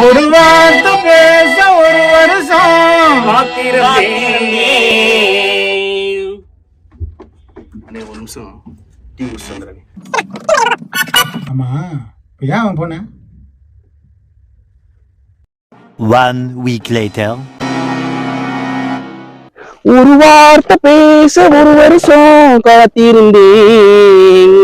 ஒரு வார்த்தை பேச ஒரு வருஷம் காத்திருந்தேன். ஒரு நிமிஷம் டீ குடிச்சு வந்துடுறேன். ஆமா ஏன் அவன் போன? 1 week later. ஒரு வார்த்தை பேச ஒரு வருஷம் காத்திருந்தேன்.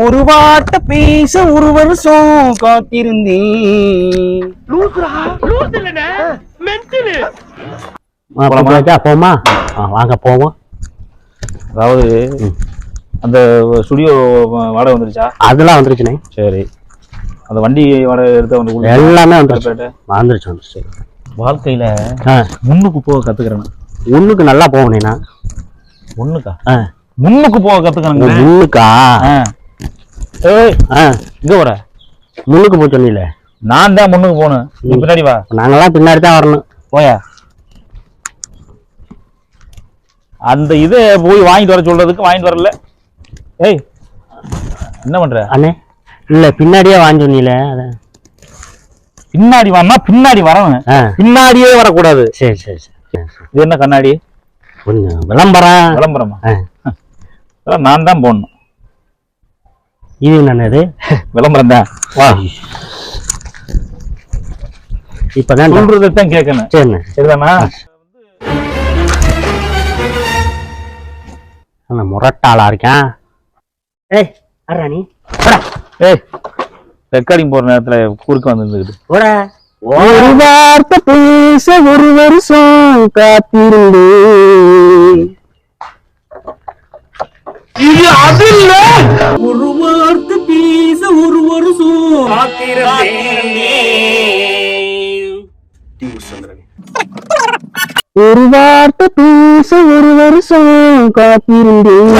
ஒரு வார்த்தை பேச ஒரு வருஷம் காத்திருந்தேன். போமா வாங்க போவோம். அதாவது அந்த ஸ்டுடியோ வாடகை வந்துருச்சா? அதெல்லாம் வந்துருச்சுண்ணே. சரி, அந்த வண்டி வாடகை எடுத்து வந்து எல்லாமே வந்துருச்சு. வாழ்க்கையில முன்னுக்கு போக கத்துக்கிறேன். ஒண்ணுக்கு நல்லா போகணேண்ணா. ஒண்ணுக்கா? முன்னுக்கு போக கத்துக்கிறேன். முன்னுக்கா? இங்க வர முன்னுக்கு போய் சொன்னீல. நான் தான் முன்னுக்கு போகணும், நீ பின்னாடி வா. நாங்கெல்லாம் பின்னாடி தான் வரணும். போயா அந்த இதை போய் வாங்கிட்டு வர சொல்றதுக்கு வாங்கிட்டு வரல. ஏய் என்ன பண்ற? அண்ணே இல்ல பின்னாடியே வாங்கி சொன்னீல. பின்னாடி வானா பின்னாடி வரணும், பின்னாடியே வரக்கூடாது. சரி சரி சரி. இது என்ன கண்ணாடி? கொஞ்சம் விளம்பரம். விளம்பரமா? நான் தான் போடணும். இது என்னது? விளம்பரம் தான். வா, இப்பதான் சொல்றதான் கேட்கணும். சரிண்ணே. சரிதானா? முரட்டாளா இருக்கேன். ஏய் அராணி ஏய், ரெக்கார்டிங் போற நேரத்துல குறுக்க வந்துருந்துக்கிட்டு ஒரு வார்த்தை பேச ஒரு வருஷம் காத்திருந்தேன். இது அது இல்ல. ஒரு வார்த்தை பேச ஒரு வருஷம் ஒரு வார்த்தை பேச ஒரு வருஷம் காத்திருந்தேன்.